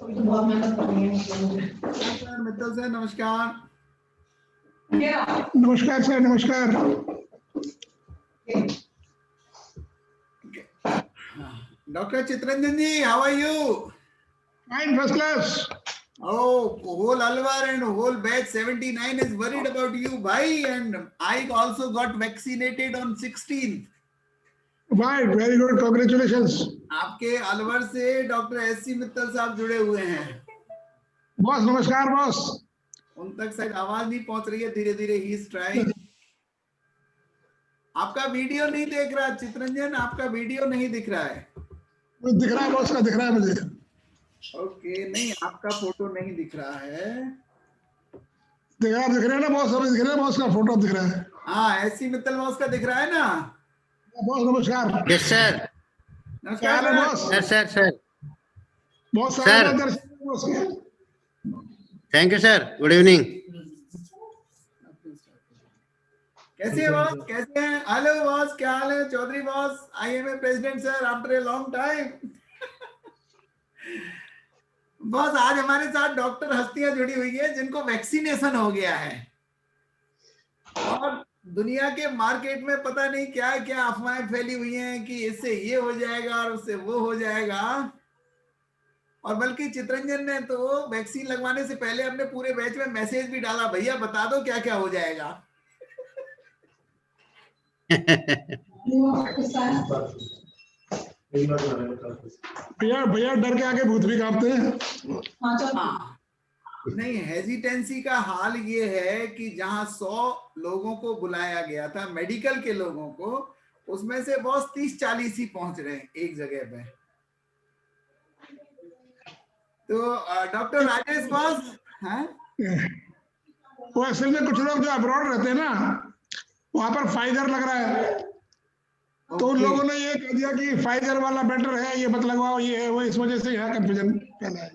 बहुत मेहनत करनी है सर मित्तल सर नमस्कार। नमस्कार सर, नमस्कार। Doctor Chittaranjan ji, how are you? Fine, first class. Oh, whole Alwar and whole batch 79 is worried about you, bhai, and I also got vaccinated on 16th. Right, very good, congratulations. आपके अलवर से doctor SC. Mittal साहब जुड़े हुए हैं। Boss नमस्कार boss. उन तक शायद आवाज नहीं पहुंच रही है, धीरे धीरे ही इज ट्राइंग। आपका वीडियो नहीं देख रहा चितरंजन, आपका वीडियो नहीं दिख रहा है। दिख रहा है बॉस का, दिख रहा है मुझे। ओके, नहीं आपका फोटो नहीं दिख रहा है। दिख रहा है ना बॉस, अभी दिख रहा है बॉस का फोटो दिख रहा है। हाँ, एस.सी. मित्तल बॉस का दिख रहा है ना? बॉस नमस्कार। Yes sir. नमस्कार क्या बॉस? सर सर सर बहुत सर। सारे दर्शक बॉस के। Thank you sir, good evening. कैसे हैं बॉस, कैसे हैं? हेलो बॉस, क्या हाल है? Chaudhary boss, IMA president sir, after a long time. Boss आज हमारे साथ डॉक्टर हस्तियां जुड़ी हुई है जिनको वैक्सीनेशन हो गया है और दुनिया के मार्केट में पता नहीं क्या क्या अफवाहें फैली हुई हैं कि इससे ये हो जाएगा और उससे वो हो जाएगा। और बल्कि चितरंजन ने तो वैक्सीन लगवाने से पहले अपने पूरे बैच में मैसेज भी डाला, भैया बता दो क्या क्या हो जाएगा। भैया भैया डर के आगे भूत भी कांपते हैं। हाँ, नहीं, हेजिटेंसी का हाल ये है कि जहां 100 लोगों को बुलाया गया था, मेडिकल के लोगों को, उसमें से बॉस 30-40 ही पहुंच रहे हैं एक जगह पे। तो डॉक्टर राजेश बॉस हैं? वो असल में कुछ लोग जो अब्रॉड रहते हैं ना, वहां पर फाइजर लग रहा है, तो उन लोगों ने ये कह दिया कि फाइजर वाला बेटर है, ये मत लगवाओ, ये है वो, इस वजह से यहाँ कंफ्यूजन फैला है।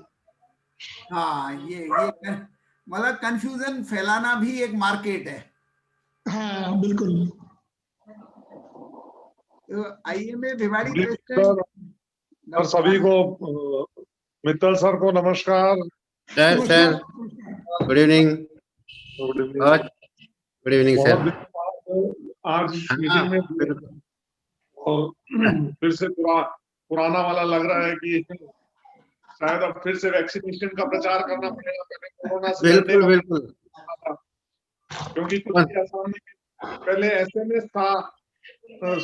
हाँ, ये मतलब कंफ्यूजन फैलाना भी एक मार्केट है। हाँ बिल्कुल। तो आईएमए भिवाड़ी प्रेसिडेंट और सभी को, मित्तल सर को नमस्कार। Sir sir good evening. Good evening sir. आज मीटिंग में और फिर से पुराना वाला लग रहा है कि शायद अब फिर से वैक्सीनेशन का प्रचार करना पड़ेगा, पहले कोरोना से लड़ने का। बिल्कुल। क्योंकि कुछ ऐसा नहीं, पहले एसएमएस था,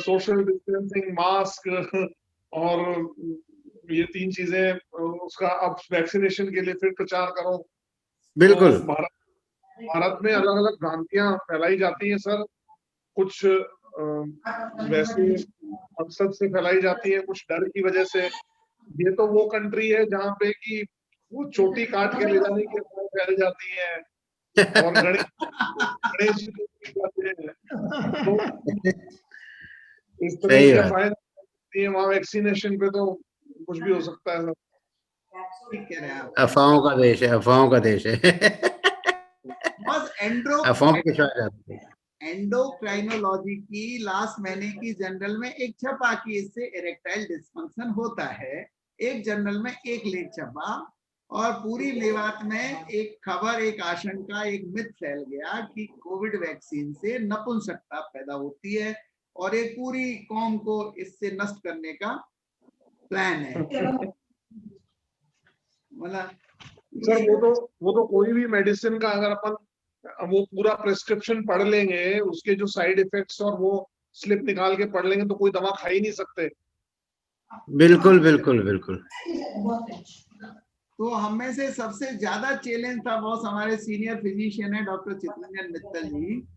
सोशल डिस्टेंसिंग, मास्क और ये 3 चीजें, उसका अब वैक्सीनेशन के लिए फिर प्रचार करो। बिल्कुल। तो भारत में अलग अलग भ्रांतियां फैलाई जाती हैं सर। कुछ वैसे मकसद से फैलाई जाती है, कुछ डर की वजह से। ये तो वो कंट्री है जहाँ पे कि वो चोटी काट के ले जाने की फैल जाती है और गणेश जाते हैं, तो इस तरह की अफवाहें वहाँ वैक्सीनेशन पे तो कुछ भी हो सकता है सर। ठीक कह रहे हैं आप। अफवाहों का देश है, अफवाहों का देश है। बस अफवाहों पे विश्वास करते हैं। एंडोक्राइनोलॉजी की लास्ट महीने की जर्नल में एक छपा कि इससे इरेक्टाइल डिस्फंक्शन होता है, एक जर्नल में एक लेख छपा, और पूरी मेवात में एक खबर, एक आशंका, एक मिथ फैल गया कि कोविड वैक्सीन से नपुंसकता पैदा होती है और एक पूरी कौम को इससे नष्ट करने का प्लान है। मतलब सर वो तो कोई भी मेडिसिन का अगर अपन वो पूरा प्रिस्क्रिप्शन पढ़ लेंगे, उसके जो साइड इफेक्ट्स और वो स्लिप निकाल के पढ़ लेंगे, तो कोई दवा खा ही नहीं सकते। बिल्कुल बिल्कुल बिल्कुल। तो हम में से सबसे ज्यादा चैलेंज था बॉस, हमारे सीनियर फिजिशियन है डॉक्टर चितरंजन मित्तल जी।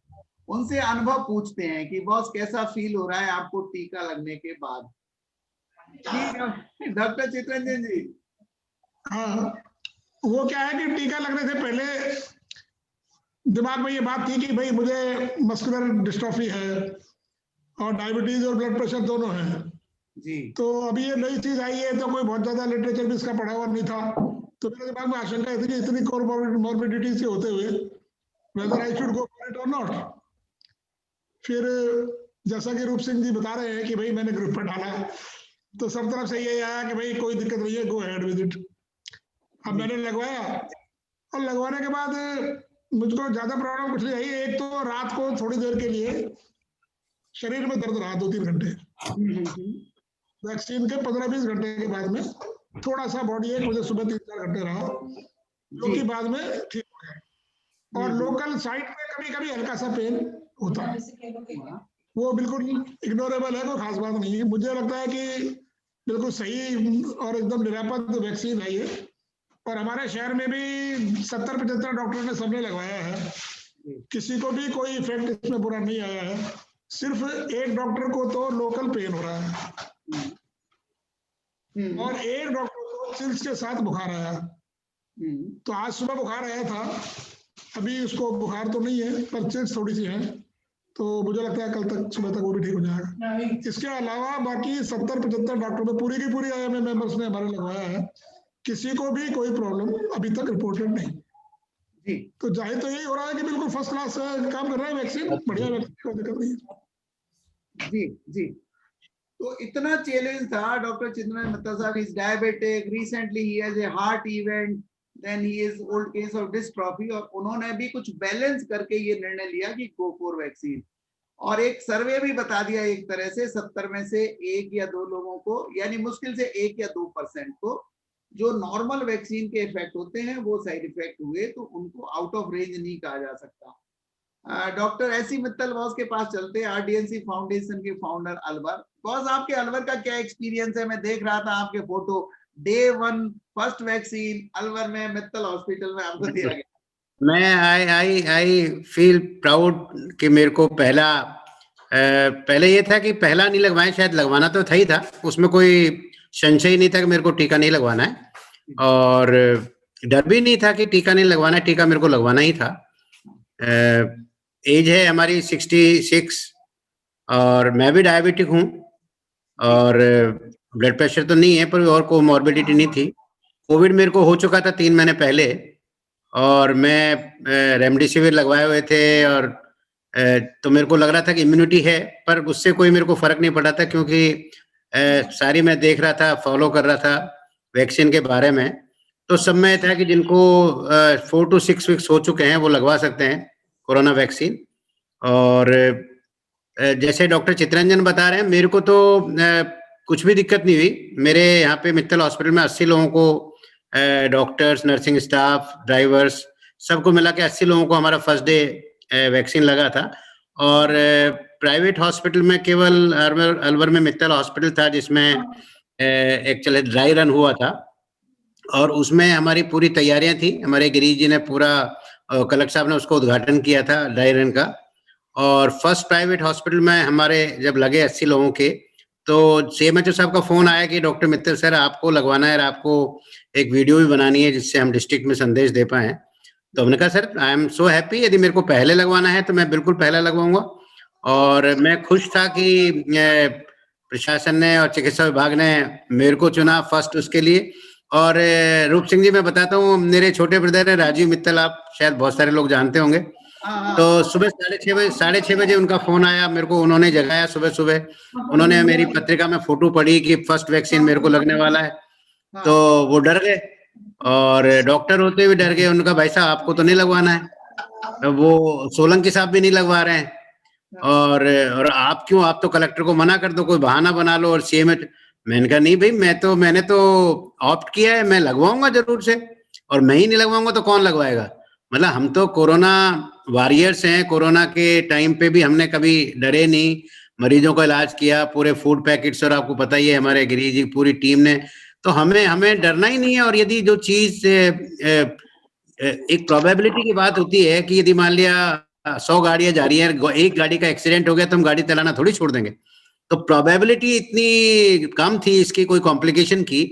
उनसे अनुभव पूछते हैं कि बॉस कैसा फील हो रहा है आपको टीका लगने के बाद। डॉक्टर चितरंजन जी। हाँ, वो क्या है कि टीका लगने से पहले दिमाग में ये बात थी कि भाई मुझे मस्कुलर डिस्ट्रॉफी है और डायबिटीज और ब्लड प्रेशर दोनों है जी। तो अभी ये नई चीज आई है, तो कोई बहुत ज्यादा लिटरेचर भी इसका पढ़ा हुआ नहीं था, तो मेरे दिमाग में आशंका थी कि इतनी कोमोर्बिडिटीज के होते हुए whether I should go for it और नॉट। फिर जैसा कि रूप सिंह जी बता रहे हैं कि भाई मैंने ग्रुप पर डाला, तो सब तरफ से ये आया कि भाई कोई दिक्कत नहीं है, गो अहेड विद इट। अब मैंने लगवाया और लगवाने के बाद मुझको ज्यादा प्रॉब्लम कुछ नहीं आई। एक तो रात को थोड़ी देर के लिए शरीर में दर्द रहा 2-3 घंटे। वैक्सीन के 15-20 घंटे के बाद में थोड़ा सा बॉडी एक, मुझे सुबह 3-4 घंटे रहा, जो कि बाद में ठीक हो गया। और लोकल साइट में कभी कभी हल्का सा पेन होता है, वो बिल्कुल इग्नोरेबल है, कोई खास बात नहीं है। मुझे लगता है कि बिल्कुल सही और एकदम निरापद वैक्सीन है ये। और हमारे शहर में भी 70-75 डॉक्टर ने सबने लगवाया है, किसी को भी कोई इफेक्ट इसमें बुरा नहीं आया है। सिर्फ एक डॉक्टर को तो लोकल पेन हो रहा है और एक डॉक्टर को चिल्स के साथ बुखार आया। तो आज सुबह बुखार आया था, अभी उसको बुखार तो नहीं है पर चिल्स थोड़ी सी है, तो मुझे लगता है कल तक सुबह तक वो भी ठीक हो जाएगा। इसके अलावा बाकी 70-75 डॉक्टर में पूरी की पूरी IMA मेंबर्स ने हमारे लगवाया है, किसी को भी कोई प्रॉब्लम अभी तक रिपोर्टेड नहीं जी। तो जाहिर तो यही हो रहा है कि बिल्कुल फर्स्ट क्लास काम कर रहा है वैक्सीन, बढ़िया वैक्सीन, कोई दिक्कत नहीं है। जी जी। तो इतना चैलेंज था। डॉक्टर चित्तरंजन मित्तल साहब is diabetic, recently he has a heart event, then he is old case of dystrophy, और उन्होंने भी कुछ बैलेंस करके ये निर्णय लिया कि गो फॉर वैक्सीन। और एक सर्वे भी बता दिया एक तरह से 70 में से 1 या 2 लोगों को, यानी मुश्किल से 1 या 2% को जो नॉर्मल वैक्सीन के इफेक्ट होते हैं वो साइड इफेक्ट हुए, तो उनको आउट ऑफ रेंज नहीं कहा जा सकता। डॉक्टर एसी मित्तल बॉस के पास चलते हैं, RDNC फाउंडेशन के फाउंडर अलवर। बॉस, आपके अलवर का क्या एक्सपीरियंस है? मैं देख रहा था आपके photo, day 1 first vaccine Alwar में मित्तल हॉस्पिटल में आपको दिया गया। मैं आई फील प्राउड कि मेरे को पहले ये था कि पहला नहीं लगवाएं, शायद लगवाना तो था ही था, उसमें कोई संशय ही नहीं था कि मेरे को टीका नहीं लगवाना है, और डर भी नहीं था कि टीका नहीं लगवाना है, टीका मेरे को लगवाना ही था। एज है हमारी 66 और मैं भी डायबिटिक हूँ, और ब्लड प्रेशर तो नहीं है पर और कोमॉर्बिडिटी नहीं थी। कोविड मेरे को हो चुका था 3 महीने पहले, और मैं रेमडेसिविर लगवाए हुए थे, और तो मेरे को लग रहा था कि इम्यूनिटी है, पर उससे कोई मेरे को फर्क नहीं पड़ा था, क्योंकि सारी मैं देख रहा था, फॉलो कर रहा था वैक्सीन के बारे में। तो सब में था कि जिनको 4 to 6 वीक्स हो चुके हैं वो लगवा सकते हैं कोरोना वैक्सीन। और जैसे डॉक्टर चित्तरंजन बता रहे हैं, मेरे को तो कुछ भी दिक्कत नहीं हुई। मेरे यहाँ पे मित्तल हॉस्पिटल में 80 लोगों को, डॉक्टर्स, नर्सिंग स्टाफ, ड्राइवर्स, सबको मिला के 80 लोगों को हमारा फर्स्ट डे वैक्सीन लगा था। और प्राइवेट हॉस्पिटल में केवल अलवर में मित्तल हॉस्पिटल था जिसमें एक्चुअली ड्राई रन हुआ था, और उसमें हमारी पूरी तैयारियां थी। हमारे गिरीश जी ने पूरा, कलेक्टर साहब ने उसको उद्घाटन किया था ड्राई रन का। और फर्स्ट प्राइवेट हॉस्पिटल में हमारे जब लगे 80 लोगों के, तो CMHO साहब का फोन आया कि डॉक्टर मित्तल सर आपको लगवाना है, और आपको एक वीडियो भी बनानी है जिससे हम डिस्ट्रिक्ट में संदेश दे पाए। तो हमने कहा sir I am so happy, यदि मेरे को पहले लगवाना है तो मैं बिल्कुल पहले लगवाऊंगा। और मैं खुश था कि प्रशासन ने और चिकित्सा विभाग ने मेरे को चुना फर्स्ट उसके लिए। और रूप सिंह जी, मैं बताता हूँ, मेरे छोटे ब्रदर है राजीव मित्तल, आप शायद बहुत सारे लोग जानते होंगे। तो सुबह 6:30 बजे उनका फोन आया मेरे को, उन्होंने जगाया सुबह। उन्होंने मेरी पत्रिका में फोटो पढ़ी कि फर्स्ट वैक्सीन मेरे को लगने वाला है, तो वो डर गए, और डॉक्टर होते हुए डर गए। उनका भाई साहब आपको तो नहीं लगवाना है, वो सोलंकी साहब भी नहीं लगवा रहे हैं, और आप क्यों, आप तो कलेक्टर को मना कर दो, कोई बहाना बना लो। और CMHO, मैंने कहा नहीं भाई, मैंने तो ऑप्ट किया है, मैं लगवाऊंगा जरूर से, और मैं ही नहीं लगवाऊंगा तो कौन लगवाएगा। मतलब हम तो कोरोना वॉरियर्स हैं, कोरोना के टाइम पे भी हमने कभी डरे नहीं, मरीजों का इलाज किया, पूरे फूड पैकेट्स, और आपको पता ही है हमारे गिरीश जी पूरी टीम ने, तो हमें डरना ही नहीं है। और यदि जो चीज एक प्रोबेबिलिटी की बात होती है कि यदि मान लिया 100 गाड़ियां जा रही है, एक गाड़ी का एक्सीडेंट हो गया तो हम गाड़ी चलाना थोड़ी छोड़ देंगे। तो प्रोबेबिलिटी इतनी कम थी इसकी कोई कॉम्प्लिकेशन की।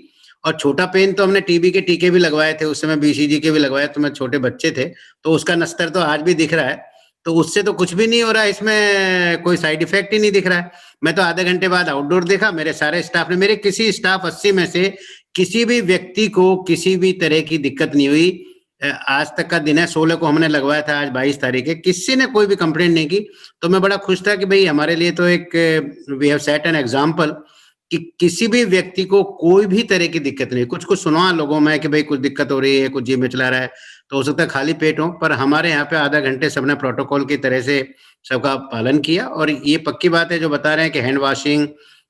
और छोटा पेन तो हमने TB के टीके भी लगवाए थे उस समय, BCG के भी लगवाए, तो मैं छोटे बच्चे थे, तो उसका नस्तर तो आज भी दिख रहा है, तो उससे तो कुछ भी नहीं हो रहा है, इसमें कोई साइड इफेक्ट ही नहीं दिख रहा है। मैं तो आधे घंटे बाद आउटडोर देखा, मेरे सारे स्टाफ ने, मेरे किसी स्टाफ 80 में से किसी भी व्यक्ति को किसी भी तरह की दिक्कत नहीं हुई। आज तक का दिन है, 16 को हमने लगवाया था, आज 22 तारीख है, किसी ने कोई भी कंप्लेंट नहीं की। तो मैं बड़ा खुश था कि भाई हमारे लिए तो एक we have set an example कि किसी भी व्यक्ति को कोई भी तरह की दिक्कत नहीं। कुछ कुछ सुना लोगों में कि भाई कुछ दिक्कत हो रही है, कुछ जीभ में चला रहा है, तो हो सकता है खाली पेट हो, पर हमारे यहाँ पे आधा घंटे सबने प्रोटोकॉल की तरह से सबका पालन किया। और ये पक्की बात है जो बता रहे हैं कि हैंड वॉशिंग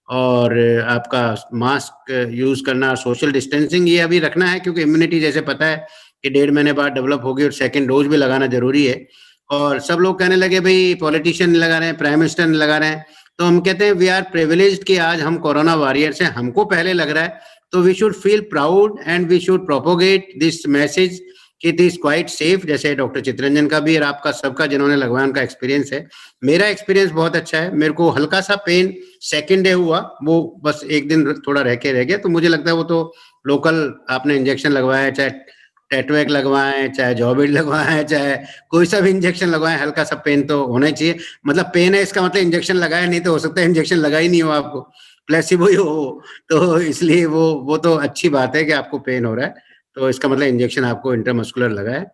और आपका मास्क यूज करना, सोशल डिस्टेंसिंग ये अभी रखना है, क्योंकि इम्यूनिटी जैसे पता है कि 1.5 महीने बाद डेवलप होगी और सेकेंड डोज भी लगाना जरूरी है। और सब लोग कहने लगे भाई पॉलिटिशियन लगा रहे हैं, प्राइम मिनिस्टर लगा रहे हैं, तो हम कहते हैं वी आर प्रिविलेज्ड कि आज हम कोरोना वॉरियर्स हैं, हमको पहले लग रहा है, तो we should feel proud and we should propagate this message कि इट इज क्वाइट सेफ। जैसे डॉक्टर चितरंजन का भी और आपका सबका जिन्होंने लगवाया उनका एक्सपीरियंस है। मेरा एक्सपीरियंस बहुत अच्छा है। मेरे को हल्का सा पेन सेकेंड डे हुआ, वो बस एक दिन थोड़ा रह गया, तो मुझे लगता है वो तो लोकल आपने इंजेक्शन लगवाया, चाहे टेटवेक लगवाएं, चाहे जॉबिड लगवाएं, चाहे कोई सा भी इंजेक्शन लगवाएं, हल्का सा पेन तो होना ही चाहिए। मतलब पेन है इसका मतलब इंजेक्शन लगाया नहीं, तो हो सकता है इंजेक्शन लगा ही नहीं हो, आपको प्लेसिबो ही हो, तो इसलिए वो तो अच्छी बात है कि आपको पेन हो रहा है, तो इसका मतलब इंजेक्शन आपको इंट्रामस्कुलर लगा है।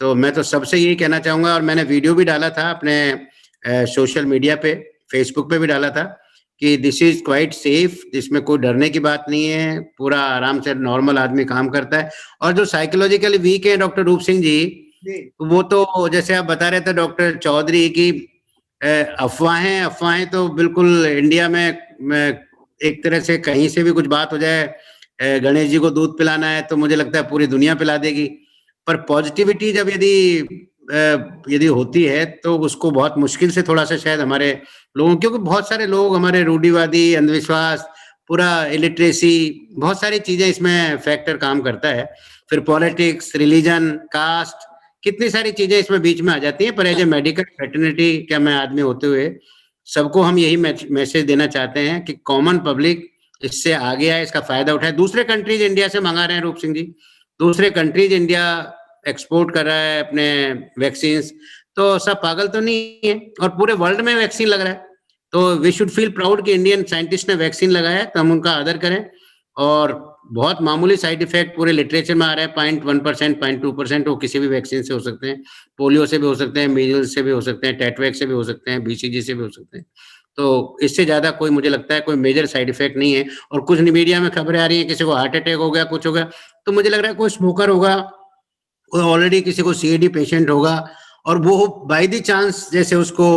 तो मैं तो सबसे यही कहना चाहूंगा, और मैंने वीडियो भी डाला था अपने सोशल मीडिया पे, फेसबुक पे भी डाला था कि दिस इज क्वाइट सेफ, इसमें कोई डरने की बात नहीं है, पूरा आराम से नॉर्मल आदमी काम करता है। और जो साइकोलॉजिकली वीक है डॉक्टर रूप सिंह जी, वो तो जैसे आप बता रहे थे डॉक्टर चौधरी की अफवाहें तो बिल्कुल इंडिया में एक तरह से कहीं से भी कुछ बात हो जाए, गणेश जी को दूध पिलाना है तो मुझे लगता है पूरी दुनिया पिला देगी। पर पॉजिटिविटी जब यदि होती है तो उसको बहुत मुश्किल से थोड़ा सा शायद हमारे लोगों, क्योंकि बहुत सारे लोग हमारे रूढ़िवादी, अंधविश्वास, पूरा इलिटरेसी, बहुत सारी चीजें इसमें फैक्टर काम करता है। फिर पॉलिटिक्स, रिलीजन, कास्ट, कितनी सारी चीजें इसमें बीच में आ जाती हैं। पर एज ए मेडिकल फ्रेटर्निटी क्या मैं आदमी होते हुए सबको हम यही मैसेज देना चाहते हैं कि कॉमन पब्लिक इससे आगे आए, इसका फायदा उठाए। दूसरे कंट्रीज इंडिया से मंगा रहे हैं रूप सिंह जी, दूसरे कंट्रीज इंडिया एक्सपोर्ट कर रहा है अपने वैक्सीन, तो सब पागल तो नहीं है, और पूरे वर्ल्ड में वैक्सीन लग रहा है। तो वी शुड फील प्राउड कि इंडियन साइंटिस्ट ने वैक्सीन लगाया है, तो हम उनका आदर करें। और बहुत मामूली साइड इफेक्ट पूरे लिटरेचर में आ रहा है, 0.1%, 0.2%, वो किसी भी वैक्सीन से हो सकते हैं, पोलियो से भी हो सकते हैं, मीजल्स से भी हो सकते हैं, टेटवेक से भी हो सकते हैं, बीसीजी से भी हो सकते हैं। तो इससे ज्यादा कोई मुझे लगता है कोई मेजर साइड इफेक्ट नहीं है। और कुछ मीडिया में खबरें आ रही है किसी को हार्ट अटैक हो गया, कुछ हो गया, तो मुझे लग रहा है कोई स्मोकर होगा, कोई ऑलरेडी किसी को सीएडी पेशेंट होगा, और वो बाय द चांस जैसे उसको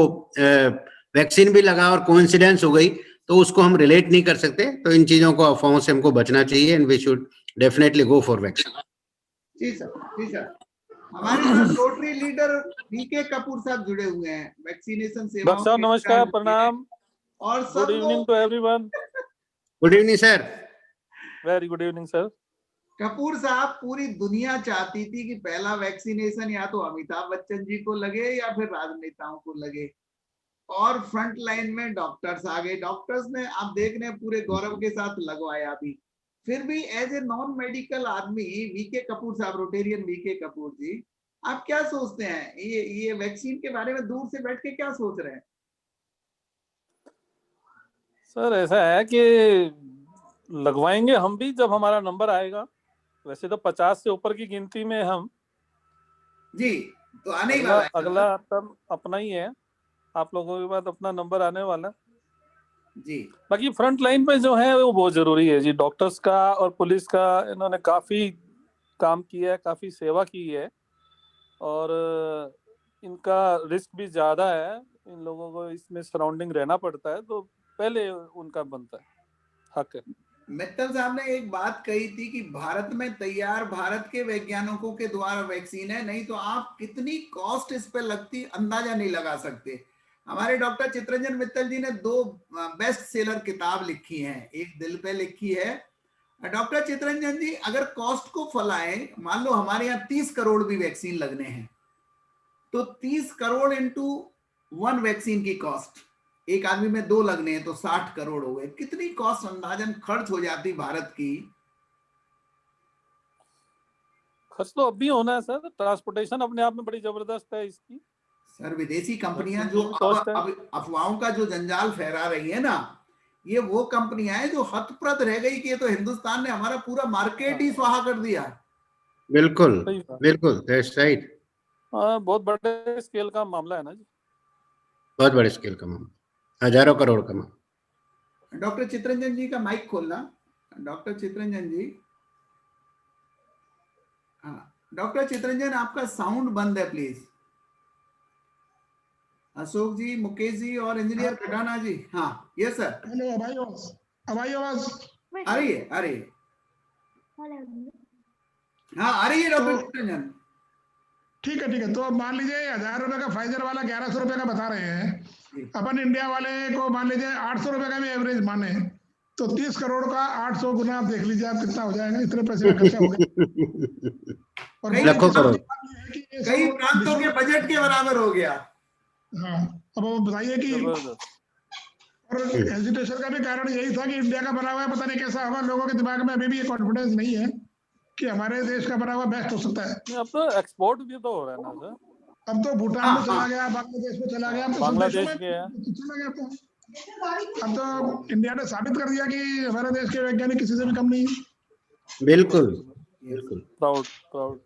वैक्सीन भी लगा और कोइंसिडेंस हो गई, तो उसको हम रिलेट नहीं कर सकते। तो इन चीजों को, अफवाहों से हमको बचना चाहिए, and we should definitely go for vaccine. जी सर, जी सर। हमारे साथ रोटरी लीडर बीके कपूर साहब जुड़े हुए हैं, वैक्सीनेशन सेवाओं सर नमस्कार, प्रणाम, और good evening to everyone. Good evening sir. Very good evening sir. Kapoor साहब, पूरी दुनिया चाहती थी कि पहला वैक्सीनेशन या तो अमिताभ बच्चन जी को लगे या फिर राजनेताओं को लगे, और फ्रंट लाइन में डॉक्टर्स आ गए। डॉक्टर्स ने, आप देख रहे हैं, पूरे गौरव के साथ लगवाया भी। फिर भी एज ए नॉन मेडिकल आदमी, वीके कपूर साहब, रोटेरियन वीके कपूर जी, आप क्या सोचते हैं ये वैक्सीन के बारे में? दूर से बैठ के क्या सोच रहे हैं? सर ऐसा है कि लगवाएंगे हम भी जब हमारा नंबर आएगा। वैसे तो 50 से ऊपर की गिनती में हम जी, तो आने ही वाला है। अगला टर्म अपना ही है, आप लोगों के बाद अपना नंबर आने वाला जी। बाकी फ्रंट लाइन पे जो है वो बहुत जरूरी है जी। डॉक्टर्स का और पुलिस का इन्होंने काफी काम किया है, काफी सेवा की है, और इनका रिस्क भी ज्यादा है, इन लोगों को इसमें सराउंडिंग रहना पड़ता है, तो पहले उनका बनता है, हक है। मित्तल साहब ने एक बात कही थी कि भारत में तैयार, भारत के वैज्ञानिकों के द्वारा वैक्सीन है, नहीं तो आप कितनी कॉस्ट इस पे लगती अंदाजा नहीं लगा सकते। हमारे डॉक्टर चितरंजन मित्तल जी ने 2 बेस्ट सेलर किताब लिखी हैं, एक दिल पे लिखी है। डॉक्टर चितरंजन जी, अगर कॉस्ट को फैलाएं, मान लो हमारे यहाँ 30 करोड़ भी वैक्सीन लगने हैं, तो 30 करोड़ इंटू 1 वैक्सीन की कॉस्ट, एक आदमी में 2 लगने हैं तो 60 करोड़ हो गए। कितनी कॉस्ट अंदाजन खर्च हो जाती भारत की? खर्च तो अब भी होना है सर, ट्रांसपोर्टेशन अपने आप में बड़ी जबरदस्त है इसकी। सर, विदेशी कंपनियां जो अब अफवाहों का जो जंजाल फैला रही है ना, ये वो कंपनियां हैं जो हतप्रत रह गई कि ये तो हिंदुस्तान ने हमारा पूरा मार्केट ही स्वाहा कर दिया है। बिल्कुल बिल्कुल, दैट्स राइट। बहुत बड़े स्केल का मामला है ना जी, बहुत बड़े स्केल का मामला, हजारों करोड़ का मामला। डॉक्टर चित्रंजन जी का माइक खोलना। डॉक्टर चित्रंजन जी, हाँ डॉक्टर चित्रंजन आपका साउंड बंद है प्लीज। अशोक जी, मुकेश जी और इंजीनियर कटाना जी। हाँ यस सर, हेलो, अब आई आवाज? अब आई आवाज? आ रही है, आ रही है। हाँ आ रही है डॉक्टर तो चित्रंजन। ठीक है। तो अब मान लीजिए 1000 रुपए का फाइजर वाला 1100 रुपए का बता रहे हैं, अपन इंडिया वाले को मान लीजिए 800 रुपए का भी एवरेज माने, तो 30 करोड़ का 800 गुना आप देख लीजिए आप कितना हो जाएगा, इतने पैसे का खर्चा हो गया। और कई बहुत लाखों किस्मत करोड़। की बात ये है कि ये कई सब प्रांतों के विश्व। बजट के बराबर हो गया। हाँ, अब आप बताइए कि जबरदस्त। और हेजिटेशन का भी कारण यही था कि इंडिया का बना हुआ है, पता नहीं कैसा होगा, लोगों के दिमाग में अभी भी ये कॉन्फिडेंस नहीं है कि हमारे देश का बना हुआ बेस्ट हो सकता है। नहीं, अब तो एक्सपोर्ट भी तो हो रहा है ना सर। अब तो भूटान में चला गया, बांग्लादेश में चला गया, अब तो सब देशों बांग्लादेश में गया। चला गया। अब तो इंडिया ने साबित कर दिया कि हमारे देश के वैज्ञानिक किसी से भी कम नहीं है। बिल्कुल बिल्कुल, प्राउड प्राउड।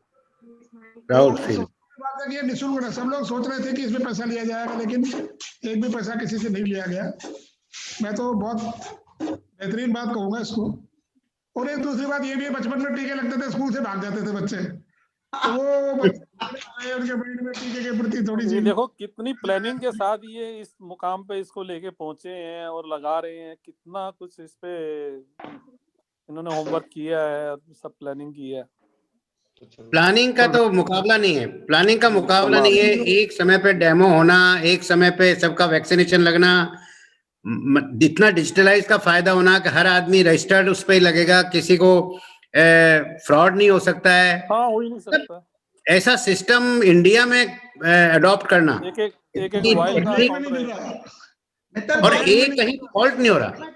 प्राउड तो फील। बात है कि ये निःशुल्क है, सब लोग सोच रहे थे कि इसमें पैसा लिया जाएगा, लेकिन एक भी पैसा किसी से नहीं लिया गया। मैं तो बहुत बेहतरीन बात कहूंगा इसको। और एक दूसरी बात ये भी है, बचपन में टीके लगते थे, स्कूल से भाग जाते थे बच्चे, तो वो बच्चे उनके माइंड में टीके के प्रति थोड़ी ये सी। देखो कितनी प्लानिंग के साथ ये इस मुकाम पे इसको लेके पहुंचे हैं और लगा रहे हैं, कितना कुछ इस पे इन्होंने होमवर्क किया है और सब प्लानिंग की है। प्लानिंग का तो मुकाबला नहीं है, प्लानिंग का मुकाबला नहीं है। एक समय पे डेमो होना, एक समय पे सबका वैक्सीनेशन लगना, इतना डिजिटलाइज का फायदा होना कि हर आदमी रजिस्टर्ड उस पर लगेगा, किसी को फ्रॉड नहीं हो सकता है। हाँ हो ही नहीं सकता। ऐसा सिस्टम इंडिया में अडॉप्ट करना, एक तो वाइल का बैंक में अकाउंट नहीं मिल रहेगा। रहा। मित्तल और बॉस, एक कहीं फॉल्ट नहीं हो रहा।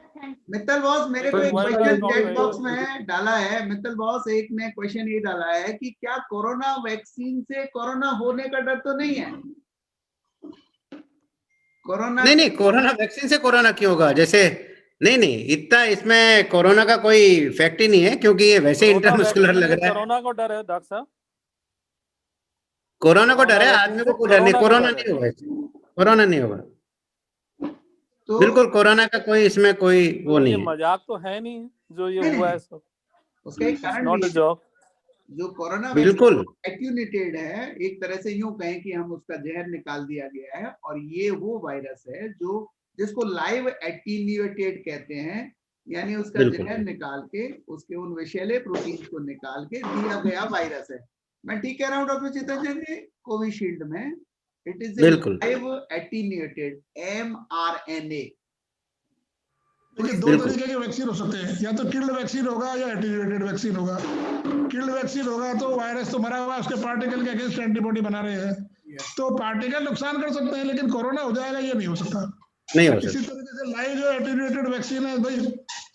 मित्तल बॉस मेरे को एक एक वाइल का क्वेश्चन अकाउंट चैट बॉक्स रहेगा। में डाला है। मित्तल बॉस एक ने क्वेश्चन ये डाला है कि क्या कोरोना वैक्सीन से कोरोना होने का डर तो नहीं है? कोरोना नहीं, कोरोना वैक्सीन से कोरोना क्यों होगा? जैसे नहीं, इतना इसमें कोरोना का कोई फैक्ट ही नहीं है, क्योंकि ये वैसे कोरोना इंटरमस्कुलर वैक्सीन लग से रहा है। कोरोना को डर है डॉक्टर साहब। कोरोना को डर है, वैक्सीन आदमी से को कुछ डर नहीं। कोरोना को कोरोना डर है। नहीं होगा इससे, कोरोना नहीं होगा। तो बिल्कुल कोरोना का कोई इसमें कोई वो तो ये नहीं है। मजाक तो है नहीं जो ये नहीं, हुआ है सब। उसका एक कारण नॉट भी अ है। जॉब। जो कोरोना बिल्कुल एट्यूनेटेड है, एक तरह से यूं कहें कि हम उसका जहर निकाल दिया गया है, और ये वो वायरस है जो जिसको लाइव एट्यूनेटेड कहते हैं, यानी उसका बिल्कुल जहर निकाल के उसके उन विषैले प्रोटीन को निकाल के दिया गया वायरस है। मैं ठीक कह रहा हूँ डॉक्टर चित्रंजन जी? कोविशील्ड में इट इज ए बिल्कुल लाइव एट्यूनेटेड mRNA। देखिए, दो बिल्कुल तरीके के वैक्सीन हो सकते हैं, या तो किल्ड वैक्सीन होगा या एटीन्यूएटेड वैक्सीन होगा। किल्ड वैक्सीन होगा तो वायरस तो मरा हुआ है, उसके पार्टिकल के अगेंस्ट एंटीबॉडी बना रहे हैं, तो पार्टिकल नुकसान कर सकते हैं, लेकिन कोरोना हो जाएगा ये नहीं हो सकता। नहीं हो इसी सकता। तरीके से लाइव जो एटीन्यूएटेड वैक्सीन है, भाई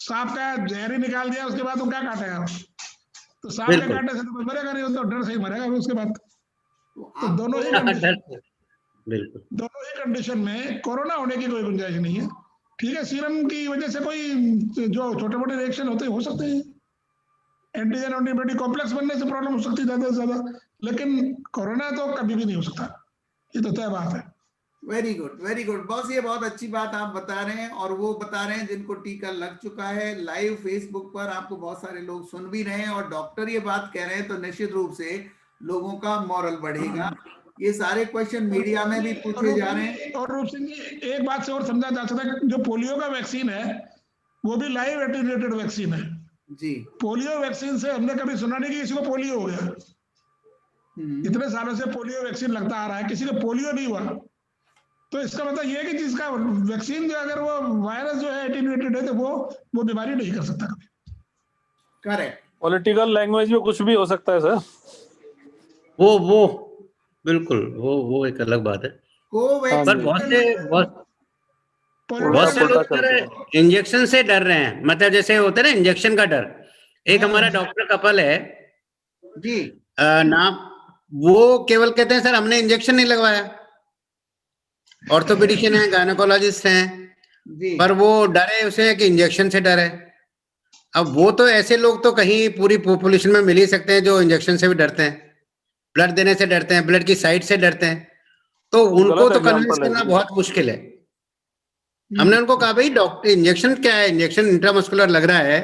सांप का जहर ही निकाल दिया, उसके बाद वो क्या काटेगा? तो सांप के बिल्कुल काटने से तो कोई मरेगा नहीं, वो तो डर से ही मरेगा उसके बाद। तो दोनों ही डर से, बिल्कुल दोनों ही कंडीशन में कोरोना होने की कोई गुंजाइश नहीं है। ठीक है, सीरम की वजह से कोई जो छोटे मोटे रिएक्शन होते हैं हो सकते हैं, एंटीजन एंटीबॉडी कॉम्प्लेक्स बनने से प्रॉब्लम हो सकती है ज्यादा से ज्यादा, लेकिन कोरोना तो कभी भी नहीं हो सकता, ये तो तय बात है। वेरी गुड बॉस, ये बहुत अच्छी बात आप बता रहे हैं, और वो बता रहे हैं जिनको टीका लग चुका है। लाइव फेसबुक पर आपको बहुत सारे लोग सुन भी रहे हैं, और डॉक्टर ये बात कह रहे हैं, तो निश्चित रूप से लोगों का मॉरल बढ़ेगा। ये सारे क्वेश्चन मीडिया में भी पूछे जा रहे हैं। और रूप सिंह जी, एक बात से और समझा जा सकता है, जो पोलियो का वैक्सीन है वो भी लाइव एटीन्यूएटेड वैक्सीन है जी। पोलियो वैक्सीन से हमने कभी सुना नहीं कि किसी को पोलियो हो गया। इतने सालों से पोलियो वैक्सीन लगता आ रहा है, किसी को पोलियो नहीं हुआ, तो इसका मतलब ये है कि जिसका वैक्सीन जो अगर वो वायरस जो है एटीन्यूएटेड है, तो वो बीमारी नहीं कर सकता कभी। करेक्ट। पॉलिटिकल लैंग्वेज में कुछ भी हो सकता है सर। वो बिल्कुल वो एक अलग बात है। पर बहुत से लोग सर इंजेक्शन से डर रहे हैं, मतलब जैसे होता है ना इंजेक्शन का डर। एक हमारा डॉक्टर कपल है जी, नाम, वो केवल कहते हैं सर हमने इंजेक्शन नहीं लगवाया, ऑर्थोपेडिशियन है, गायनेकोलॉजिस्ट हैं, जी। पर वो डरे उसे कि इंजेक्शन से डरे। अब वो तो ऐसे लोग तो कहीं पूरी पॉपुलेशन में मिल ही सकते हैं जो इंजेक्शन से भी डरते हैं, ब्लड देने से डरते हैं, ब्लड की साइड से डरते हैं, तो उनको तो कन्विंस करना बहुत मुश्किल है। हमने उनको कहा भाई डॉक्टर इंजेक्शन क्या है, इंजेक्शन इंट्रामस्कुलर लग रहा है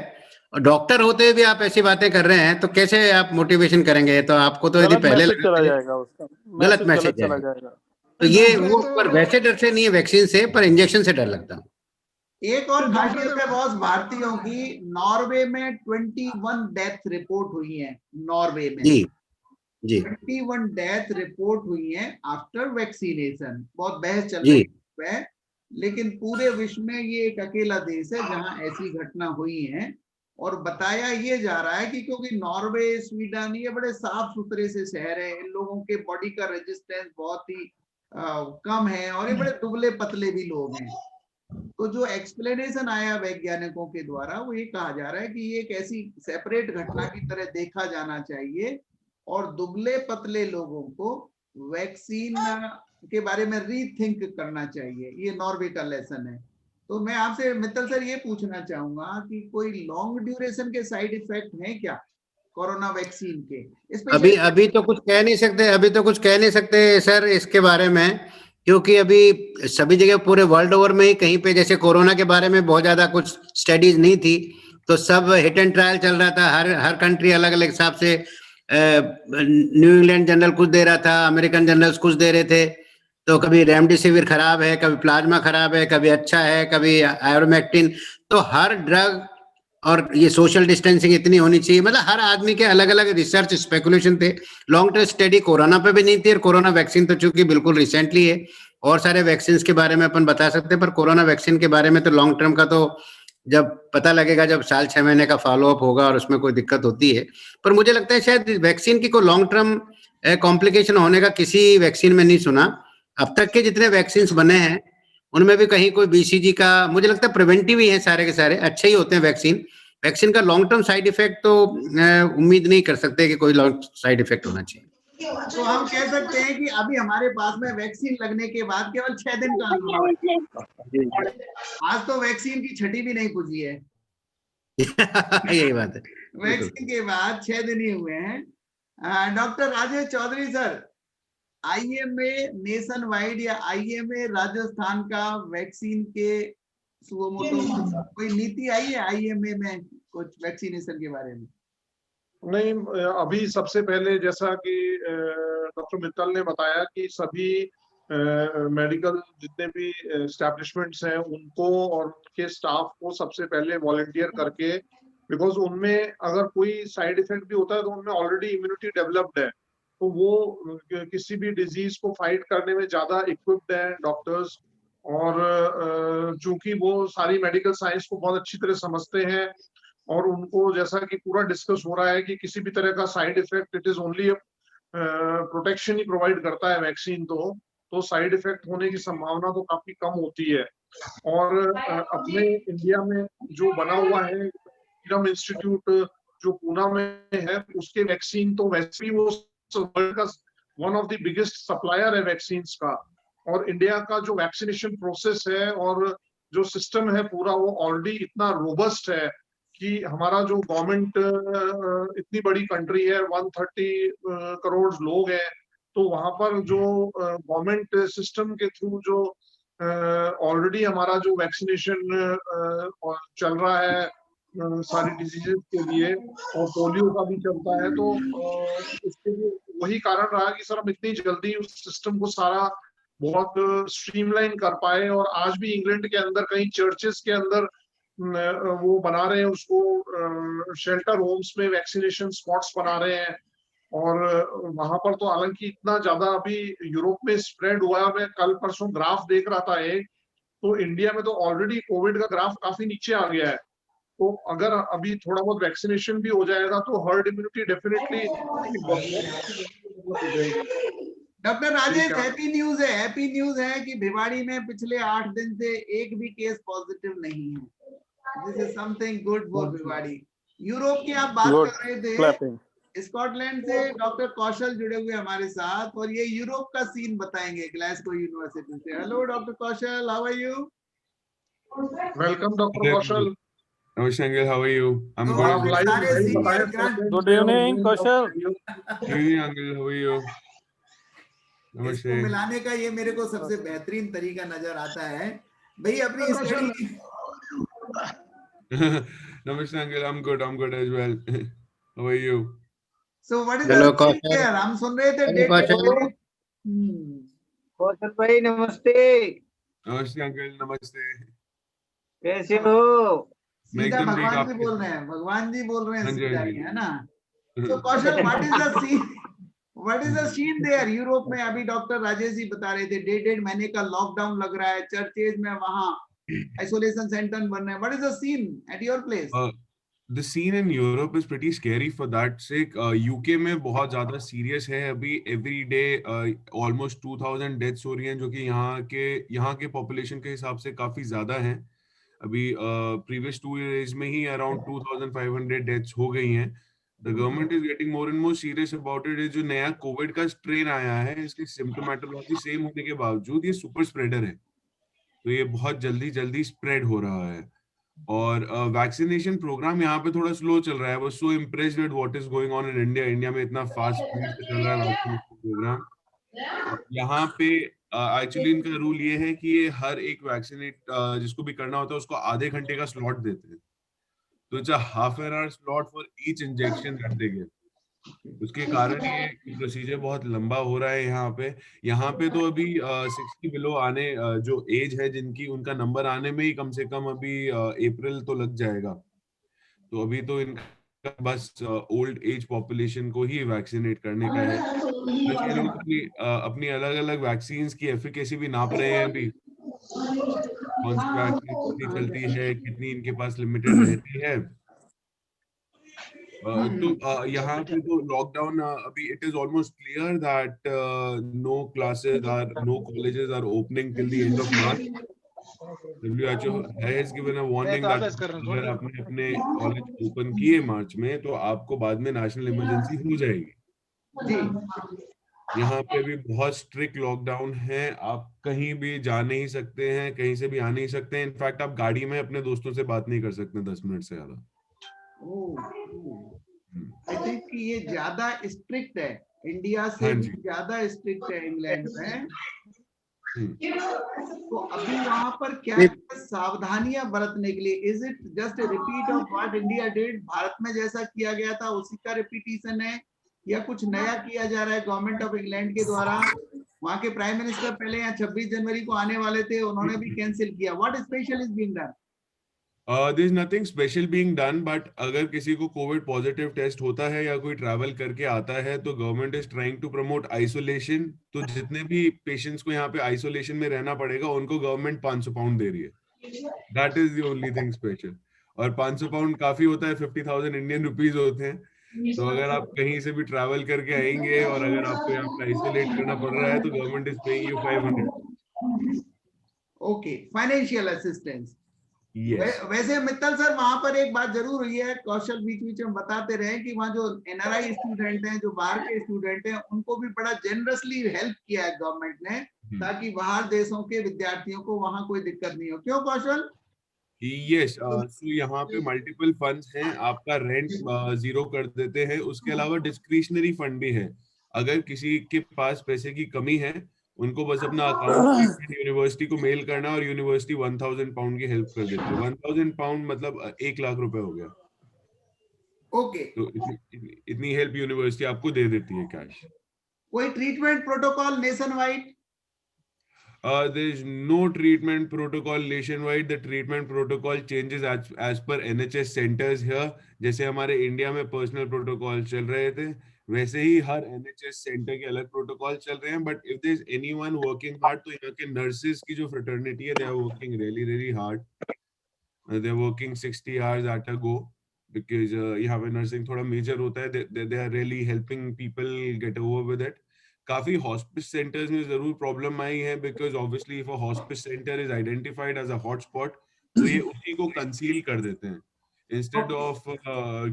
और डॉक्टर होते हुए भी आप ऐसी बातें कर रहे हैं तो कैसे आप मोटिवेशन करेंगे? तो आपको तो यदि गलत पहले मैसेज लगा चला था, जाएगा, उसका गलत मैसेज मैसेज गलत चला है। जाएगा। तो ये डॉक्टर वो तो- पर वैसे डर से नहीं है वैक्सीन से, पर इंजेक्शन से डर लगता हूँ। एक और डॉक्टर खासियत है बॉस भारतीयों की, नॉर्वे में 21 डेथ रिपोर्ट हुई है। नॉर्वे में जी जी 21 डेथ रिपोर्ट हुई है आफ्टर वैक्सीनेशन। बहुत बहस चल जी रही है, लेकिन पूरे विश्व में ये एक अकेला देश है जहां ऐसी घटना हुई है। और बताया ये जा रहा है कि क्योंकि नॉर्वे, स्वीडन, ये बड़े साफ सुथरे से शहर है, इन लोगों के बॉडी का रेजिस्टेंस बहुत ही कम है और ये बड़े दुबले पतले भी लोग हैं। तो जो एक्सप्लेनेशन आया वैज्ञानिकों के द्वारा वो ये कहा जा रहा है कि ये एक ऐसी सेपरेट घटना की तरह देखा जाना चाहिए और दुबले पतले लोगों को वैक्सीन के बारे में रीथिंक करना चाहिए। ये नॉर्वे का लेसन है। तो मैं आपसे मित्तल सर ये पूछना चाहूंगा कि कोई लॉन्ग ड्यूरेशन के साइड इफेक्ट हैं क्या कोरोना वैक्सीन के? अभी अभी तो कुछ कह नहीं सकते, अभी तो कुछ कह नहीं सकते सर इसके बारे में, क्योंकि अभी सभी जगह पूरे वर्ल्ड ओवर में ही कहीं पे जैसे कोरोना के बारे में बहुत ज्यादा कुछ स्टडीज नहीं थी, तो सब हिट एंड ट्रायल चल रहा था। हर कंट्री अलग अलग हिसाब से, न्यू इंग्लैंड जनरल कुछ दे रहा था, अमेरिकन जनरल्स कुछ दे रहे थे। तो कभी रेमडेसिविर खराब है, कभी प्लाज्मा खराब है, कभी अच्छा है, कभी आयोमेक्टिन। तो हर ड्रग और ये सोशल डिस्टेंसिंग इतनी होनी चाहिए, मतलब हर आदमी के अलग अलग रिसर्च स्पेकुलेशन थे। लॉन्ग टर्म स्टडी कोरोना पे भी नहीं थी, और कोरोना वैक्सीन तो चूंकि बिल्कुल रिसेंटली है, और सारे वैक्सीन के बारे में अपन बता सकते हैं, पर कोरोना वैक्सीन के बारे में तो लॉन्ग टर्म का तो जब पता लगेगा, जब साल 6 महीने का फॉलो अप होगा और उसमें कोई दिक्कत होती है। पर मुझे लगता है शायद वैक्सीन की कोई लॉन्ग टर्म कॉम्प्लिकेशन होने का किसी वैक्सीन में नहीं सुना। अब तक के जितने वैक्सीन बने हैं उनमें भी कहीं कोई बीसीजी का, मुझे लगता है प्रिवेंटिव ही है सारे के सारे, अच्छे ही होते हैं वैक्सीन। वैक्सीन का लॉन्ग टर्म साइड इफेक्ट तो उम्मीद नहीं कर सकते कि कोई लॉन्ग साइड इफेक्ट होना चाहिए। तो हम कह सकते हैं कि अभी हमारे पास में वैक्सीन लगने के बाद केवल 6 दिन का अनुभव है। आज तो वैक्सीन की छठी भी नहीं पूजी है। यही बात है। वैक्सीन के बाद 6 दिन ही हुए हैं। Doctor Rajesh Chaudhary sir, IMA nation wide या आईएमए राजस्थान का वैक्सीन के सुमोटो कोई नीति आई है आईएमए में कुछ वैक्सीनेशन के बारे में? नहीं, अभी सबसे पहले जैसा कि डॉक्टर मित्तल ने बताया कि सभी मेडिकल जितने भी एस्टैब्लिशमेंट्स हैं उनको और उनके स्टाफ को सबसे पहले वॉलंटियर करके, बिकॉज उनमें अगर कोई साइड इफेक्ट भी होता है तो उनमें ऑलरेडी इम्यूनिटी डेवलप्ड है, तो वो किसी भी डिजीज को फाइट करने में ज्यादा इक्विप्ड है डॉक्टर्स। और चूंकि वो सारी मेडिकल साइंस को बहुत अच्छी तरह समझते हैं, और उनको जैसा कि पूरा डिस्कस हो रहा है कि किसी भी तरह का side effect, it is only protection he provide करता है वैक्सीन, तो साइड इफेक्ट होने की संभावना तो काफी कम होती है। और अपने इंडिया में जो बना हुआ है सीरम इंस्टीट्यूट जो पूना में है, उसके वैक्सीन तो वैसे भी वो वर्ल्ड का one of the biggest supplier है वैक्सीन का। और इंडिया का जो वैक्सीनेशन प्रोसेस है और जो सिस्टम है पूरा, वो ऑलरेडी इतना रोबस्ट है कि हमारा जो गवर्नमेंट, इतनी बड़ी कंट्री है, 130 करोड़ लोग हैं, तो वहां पर जो गवर्नमेंट सिस्टम के थ्रू जो ऑलरेडी हमारा जो वैक्सीनेशन चल रहा है सारी डिजीजेस के लिए, और पोलियो का भी चलता है, तो इसके लिए वही कारण रहा कि सर हम इतनी जल्दी उस सिस्टम को सारा बहुत स्ट्रीमलाइन कर पाए। और आज भी इंग्लैंड के अंदर कई चर्चेस के अंदर वो बना रहे हैं उसको, शेल्टर होम्स में वैक्सीनेशन स्पॉट्स बना रहे हैं। और वहां पर तो हालांकि इतना ज्यादा अभी यूरोप में स्प्रेड हुआ है। मैं कल परसों ग्राफ देख रहा था एक, तो इंडिया में तो ऑलरेडी कोविड का ग्राफ काफी नीचे आ गया है। तो अगर अभी थोड़ा बहुत वैक्सीनेशन भी हो जाएगा तो herd immunity definitely doctor Rajesh, happy news है कि भिवाड़ी में पिछले 8 दिन से एक भी केस पॉजिटिव नहीं है। This is something good for Bhiwadi. Europe की आप बात कर रहे थे, स्कॉटलैंड से डॉक्टर कौशल जुड़े हुए हमारे साथ, और ये यूरोप का सीन बताएंगे ग्लासगो यूनिवर्सिटी से। Hello doctor Kaushal, how are you? Welcome doctor Kaushal. Namaste Uncle, how are you? I'm तो good. आप लाइव बताएं। Good evening Kaushal. Good evening Uncle, how are you? इसको मिलाने का ये मेरे को सबसे बेहतरीन तरीका नजर आता है भाई अपनी study Namaste, uncle. I'm good. I'm good as well. How are you? So what is hello the Kaushal. हम सुन रहे थे हेलो डेट कौशल। कौशल भाई नमस्ते। Namaste, uncle. Namaste. कैसे हो? मैं सीधा एकदम ठीक। भगवान आप जी बोल रहे हैं, भगवान जी बोल रहे हैं हाँ जी, सीधा हाँ ही, जी। है ना? तो Kaushal what is the scene, what is the scene there Europe में? अभी डॉक्टर राजेश जी बता रहे थे 1.5 महीने का लॉकडाउन लग रहा है, चर्चेज में वहां आइसोलेशन सेंटर बन रहे हैं। What is the scene at your place? The scene in Europe is pretty scary for that sake. UK में बहुत ज़्यादा सीरियस है अभी। एवरी डे ऑलमोस्ट 2000 डेथ्स हो रही हैं, जो कि यहाँ के पॉपुलेशन के हिसाब से काफ़ी ज़्यादा हैं। अभी प्रीवियस 2 years में ही अराउंड 2500 डेथ्स हो गई हैं। The government is getting more and more serious about it. जो नया कोविड का स्ट्रेन आया है, इसकी सिम्टोमेटोलॉजी सेम होने के बावजूद ये सुपर स्प्रेडर है, तो ये बहुत जल्दी जल्दी स्प्रेड हो रहा है। और वैक्सीनेशन प्रोग्राम यहाँ पे थोड़ा स्लो चल रहा है। वो so impressed with what is going on in India. India में इतना फास्ट स्पीड से चल रहा है वैक्सीनेशन प्रोग्राम। यहाँ पे एक्चुअली इनका रूल ये है कि ये हर एक वैक्सीनेट जिसको भी करना होता है उसको आधे घंटे का स्लॉट देते हैं। तो it's a half an hour slot for each injection that they give. उसके कारण ये प्रोसीजर बहुत लंबा हो रहा है यहाँ पे तो अभी 60 बिलो आने जो एज है जिनकी, उनका नंबर आने में ही कम से कम अभी अप्रैल तो लग जाएगा। तो अभी तो इनका बस ओल्ड एज पॉपुलेशन को ही वैक्सीनेट करने का है। बस ये लोग अपनी अलग अलग वैक्सीन की एफिकेसी भी नाप रहे हैं अभी। कौन सी वैक्सीन कितनी चलती है, कितनी इनके पास लिमिटेड रहती है। तो यहाँ पे तो लॉकडाउन अभी it is almost clear that no colleges are opening till the end of March. WHO has given a warning that अगर आपने अपने कॉलेज ओपन किए मार्च में तो आपको बाद में नेशनल इमरजेंसी हो जाएगी। यहाँ पे भी बहुत स्ट्रिक्ट लॉकडाउन है। आप कहीं भी जा नहीं सकते हैं, कहीं से भी आ नहीं सकते हैं। इनफैक्ट आप गाड़ी में अपने दोस्तों से बात नहीं कर सकते 10 मिनट से ज्यादा। आई थिंक कि ये ज्यादा स्ट्रिक्ट है, इंडिया से भी ज्यादा स्ट्रिक्ट है इंग्लैंड में। तो अभी वहां पर क्या सावधानियां बरतने के लिए, is it just a repeat of what India did? Bharat में जैसा किया गया था उसी का रिपीटिशन है या कुछ नया किया जा रहा है गवर्नमेंट ऑफ इंग्लैंड के द्वारा? वहां के प्राइम मिनिस्टर पहले यहाँ 26 जनवरी को आने वाले थे, उन्होंने भी कैंसिल किया। What special is being done? There is nothing special being done, but अगर किसी को कोविड पॉजिटिव टेस्ट होता है या कोई ट्रैवल करके आता है तो government is trying to promote isolation. तो जितने भी पेशेंट्स को यहाँ पे आइसोलेशन में रहना पड़ेगा उनको गवर्नमेंट 500 पाउंड दे रही है। That is the only thing special. और 500 पाउंड काफी होता है, 50,000 इंडियन रुपीज होते हैं। तो अगर आप कहीं से भी ट्रैवल करके आएंगे और अगर आपको यहाँ पे आइसोलेट करना पड़ रहा है तो government is paying you 500। Okay, financial assistance. Yes. वैसे मित्तल सर वहां पर एक बात जरूर हुई है, कौशल बीच बीच में बताते रहे कि वहाँ जो NRI स्टूडेंट हैं, जो बाहर के स्टूडेंट हैं, उनको भी बड़ा जेनरसली हेल्प किया है गवर्नमेंट ने, ताकि बाहर देशों के विद्यार्थियों को वहाँ कोई दिक्कत नहीं हो। क्यों कौशल? यस, सो यहाँ पे मल्टीपल फंड्स हैं। आपका रेंट जीरो कर देते हैं। उसके अलावा डिस्क्रिशनरी फंड भी है। अगर किसी के पास पैसे की कमी है, उनको बस अपना अकाउंट यूनिवर्सिटी को मेल करना और यूनिवर्सिटी 1000 पाउंड की हेल्प कर देती है। 1000 पाउंड मतलब 1 लाख रुपए हो गया। ओके, तो इतनी हेल्प यूनिवर्सिटी आपको दे देती है कैश। कोई treatment protocol nation wide? There is no treatment protocol nationwide. The treatment protocol changes as per NHS centers here. जैसे हमारे इंडिया में पर्सनल प्रोटोकॉल चल रहे थे, वैसे ही हर NHS सेंटर के अलग प्रोटोकॉल चल रहे हैं। But if there is anyone working hard, तो यहाँ के नर्सेज की जो फ्रेटर्निटी है, they are working really hard. They are working 60 hours at a go because यहाँ पे नर्सिंग थोड़ा मेजर होता है। They are really helping people get over with it. काफी हॉस्पिस सेंटर्स में जरूर प्रॉब्लम आई है, because obviously if a hospice centre is identified as a hotspot तो ये उसी को कंसील कर देते हैं। Instead of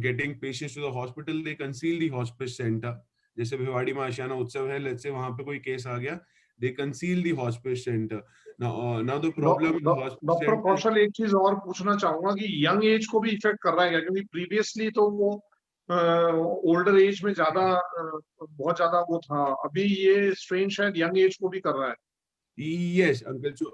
getting patients to the hospital, they conceal the hospice centre. जैसे भिवाड़ी में आशियाना उत्सव है, लेट्स से वहां पे कोई केस आ गया, they conceal the hospice centre. Now the problem doctor Kaushal, एक चीज और पूछना चाहूंगा कि यंग एज को भी इफेक्ट कर रहा है क्या? क्योंकि प्रीवियसली तो वो ओल्डर एज में ज्यादा बहुत ज्यादा वो था, अभी ये स्ट्रेन शायद यंग एज को भी कर रहा है। Yes, Uncle. So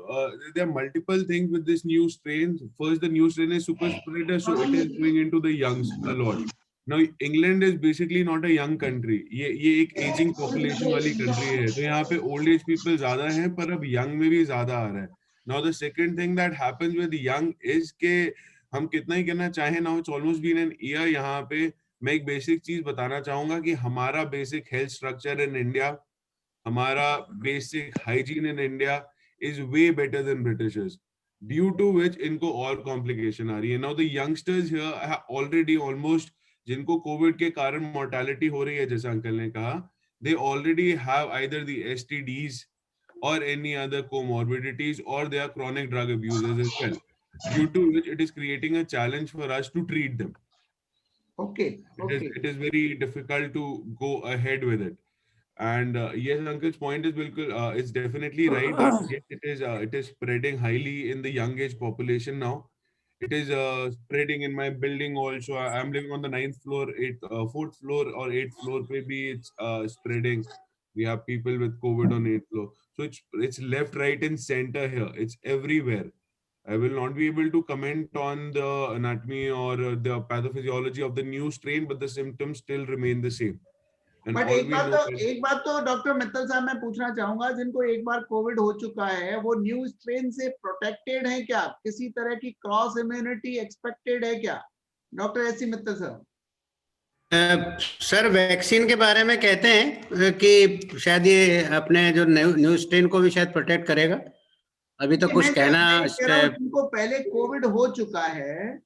there are multiple things with this new strain. First, the new strain is super spreader, so it is going into the youngs a lot. Now, England is basically not a young country. ये एक aging population वाली country है. तो यहाँ पे old age people ज़्यादा हैं, पर अब young में भी ज़्यादा आ रहा है. Now, the second thing that happens with the young is कि हम कितना ही करना चाहें, now it's almost been an year यहाँ पे. मैं एक basic चीज बताना चाहूँगा कि हमारा basic health structure in India, हमारा basic hygiene in India is way better than Britishers, due to which इनको और कॉम्प्लिकेशन आ रही है. Now the youngsters here already almost, जिनको कोविड के कारण मोर्टेलिटी हो रही है, जैसे अंकल ने कहा, they already have either the STDs और एनी अदर कोमॉर्बिडिटीज, और they are chronic drug abusers as well, due to which it is creating a challenge for us to treat them. Okay. It is very difficult to go ahead with it. And yes, uncle's point is it's definitely right that yes, it is spreading highly in the young age population now. It is spreading in my building also. I'm living on the 9th floor, 4th floor or 8th floor. Maybe it's spreading. We have people with COVID on 8th floor. So it's left, right, and center here. It's everywhere. I will not be able to comment on the anatomy or the pathophysiology of the new strain, but the symptoms still remain the same. But एक बात तो doctor Mittal साहब मैं पूछना चाहूंगा, जिनको एक बार Covid हो चुका है वो न्यू स्ट्रेन से प्रोटेक्टेड है क्या? किसी तरह की क्रॉस इम्यूनिटी एक्सपेक्टेड है क्या? डॉक्टर एस सी मित्तल साहब. सर, वैक्सीन के बारे में कहते हैं कि शायद ये अपने जो न्यू स्ट्रेन को भी शायद प्रोटेक्ट करेगा. अभी तो कुछ कहना, जिनको पहले कोविड हो चुका है,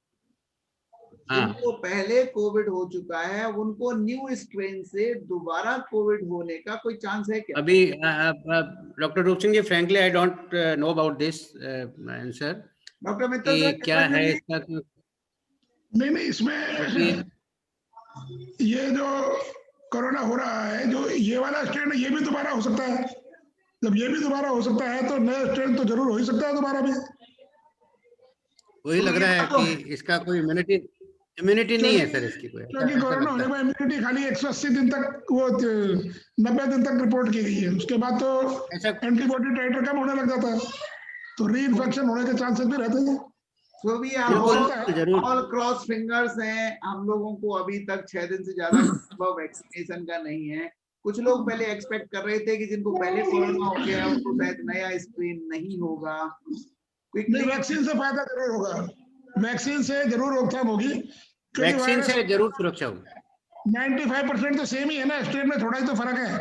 जिनको पहले कोविड हो चुका है, उनको न्यू स्ट्रेन से दोबारा कोविड होने का कोई चांस है क्या? अभी doctor Roop Singh ji, frankly I don't know about this answer. Doctor Mittal क्या है इसका? नहीं, इसमें ये जो कोरोना हो रहा है, जो ये वाला स्ट्रेन ये भी दोबारा हो सकता है. जब ये भी दोबारा हो सकता है तो नया स्ट्रेन तो जरूर हो ही सकता है दोबारा भी. वही लग रहा है कि इसका कोई इम्यूनिटी नहीं है सर इसकी कोई. क्योंकि कोरोना होने में इम्यूनिटी खाली 180 दिन तक, वो 90 दिन तक रिपोर्ट की गई है. उसके बाद तो एंटीबॉडी टाइटर कम होने लग जाता है, तो री इन्फेक्शन होने के चांसेस भी रहते हैं. तो भी ऑल क्रॉस फिंगर्स हैं. हम लोगों को अभी तक 6 दिन से ज्यादा अनुभव वैक्सीनेशन का नहीं है. कुछ लोग पहले एक्सपेक्ट कर रहे थे कि जिनको पहले कोरोना हो गया उनको शायद नया स्ट्रेन नहीं होगा. वैक्सीन से फायदा जरूर होगा, वैक्सीन से जरूर रोकथाम होगी, वैक्सीन से जरूर सुरक्षा होगी. 95% तो सेम ही है ना, स्ट्रेन में थोड़ा ही तो फर्क है.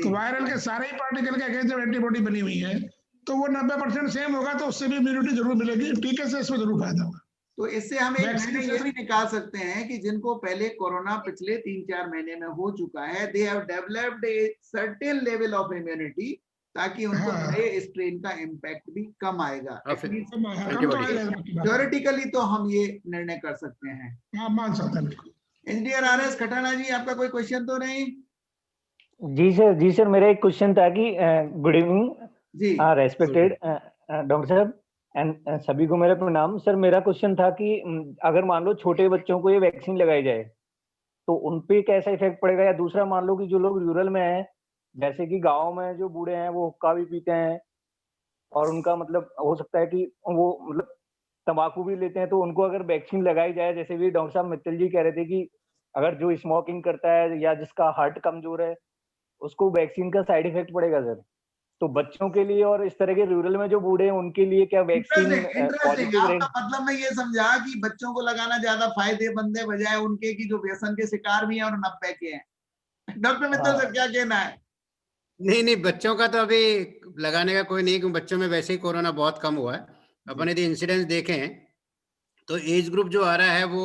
तो वायरल के सारे ही पार्टिकल के अगेंस्ट जब एंटीबॉडी बनी हुई है तो वो 90% सेम होगा, तो उससे भी इम्यूनिटी जरूर मिलेगी. टीके से इसमें जरूर फायदा होगा. तो इससे हम एक ये भी निकाल सकते हैं कि जिनको पहले कोरोना पिछले 3-4 महीने में हो चुका है, they have developed a certain level of immunity, ताकि उनको नए स्ट्रेन का इम्पैक्ट भी कम आएगा. थ्योरेटिकली तो हम ये निर्णय कर सकते हैं. हाँ, मान सकते हैं. इंजीनियर RS खटाना जी, आपका कोई क्वेश्चन तो नहीं? जी सर, मेरा एक क्वेश्चन था कि गुड इवनिंग जी. रेस्पेक्टेड डॉक्टर साहब एंड सभी को मेरा प्रणाम. सर, मेरा क्वेश्चन था कि अगर मान लो छोटे बच्चों को ये वैक्सीन लगाई जाए तो उन पे कैसा इफेक्ट पड़ेगा? या दूसरा, मान लो कि जो लोग रूरल में हैं, जैसे कि गांव में जो बूढ़े हैं वो हुक्का भी पीते हैं और उनका मतलब हो सकता है कि वो मतलब तंबाकू भी लेते हैं, तो उनको अगर वैक्सीन लगाई जाए, जैसे भी डॉक्टर साहब मित्तल जी कह रहे थे कि अगर जो स्मोकिंग करता है या जिसका हार्ट कमजोर है उसको वैक्सीन का साइड इफेक्ट पड़ेगा सर, तो बच्चों के लिए और इस तरह के रूरल में जो बूढ़े हैं उनके लिए क्या वैक्सीन पॉजिटिव रहेगी? मतलब मैं ये समझा कि बच्चों को लगाना ज्यादा फायदेमंद है बजाय उनके की जो व्यसन के शिकार भी हैं और 90 के हैं. डॉक्टर मित्तल सर, क्या कहना है? नहीं, बच्चों का तो अभी लगाने का कोई नहीं, क्योंकि बच्चों में वैसे ही कोरोना बहुत कम हुआ है. अपन यदि इंसिडेंस देखें तो एज ग्रुप जो आ रहा है वो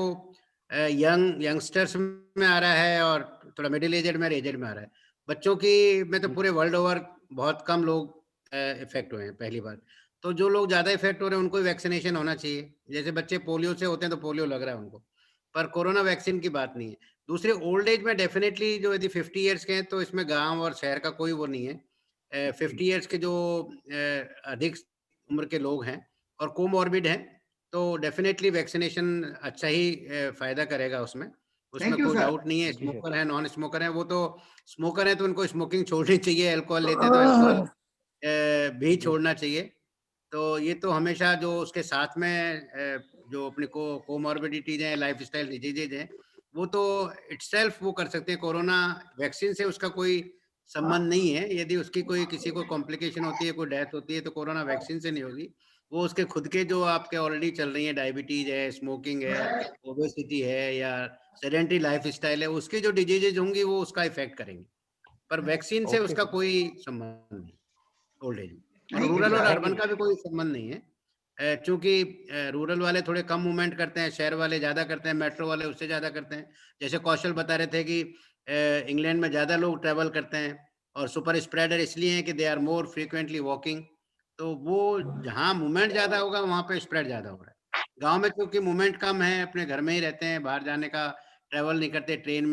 यंगस्टर्स में आ रहा है और थोड़ा मिडिल एजेड में, एजेड में आ रहा है. बच्चों की में तो पूरे वर्ल्ड ओवर बहुत कम लोग इफेक्ट हुए हैं पहली बार. तो जो लोग ज्यादा इफेक्ट हो रहे हैं उनको वैक्सीनेशन होना चाहिए. जैसे बच्चे पोलियो से होते हैं तो पोलियो लग रहा है उनको, पर कोरोना वैक्सीन की बात नहीं है. दूसरे ओल्ड एज में डेफिनेटली जो यदि 50 ईयर्स के हैं तो इसमें गांव और शहर का कोई वो नहीं है. 50 ईयर्स के जो अधिक उम्र के लोग हैं और कोमॉर्बिड हैं तो डेफिनेटली वैक्सीनेशन अच्छा ही फायदा करेगा उसमें कोई डाउट नहीं है. स्मोकर है, नॉन स्मोकर है, वो तो स्मोकर है तो उनको स्मोकिंग छोड़नी चाहिए. अल्कोहल लेते हैं तो भी छोड़ना चाहिए। तो ये तो हमेशा जो उसके साथ में जो अपनी कोमॉर्बिडिटीज हैं, लाइफस्टाइल डिजीजेज हैं, वो तो इटसेल्फ वो कर सकते हैं। कोरोना वैक्सीन से उसका कोई संबंध नहीं है। यदि उसकी कोई किसी को कॉम्प्लिकेशन होती है, कोई डेथ होती है, तो कोरोना वैक्सीन से नहीं होगी। वो उसके खुद के जो आपके ऑलरेडी चल रही है, डायबिटीज है, स्मोकिंग है, ओबेसिटी है या सेडेंटरी लाइफस्टाइल है, उसकी जो डिजीजेज होंगी वो उसका इफेक्ट करेंगे। पर वैक्सीन से Okay, उसका sir. कोई संबंध नहीं ओल्ड एज में। नहीं, रूरल और thank अर्बन you. का भी कोई संबंध नहीं है, क्योंकि रूरल वाले थोड़े कम मूवमेंट करते हैं, शहर वाले ज्यादा करते हैं, मेट्रो वाले उससे ज्यादा करते हैं। जैसे कौशल बता रहे थे कि इंग्लैंड में ज्यादा लोग ट्रेवल करते हैं और सुपर स्प्रेडर इसलिए हैं कि they are more frequently walking. तो वो जहाँ मूवमेंट ज्यादा होगा वहां पे स्प्रेड ज्यादा हो रहा है। गांव में क्योंकि मूवमेंट कम है, अपने घर में ही रहते हैं, बाहर जाने का ट्रेवल नहीं करते, ट्रेन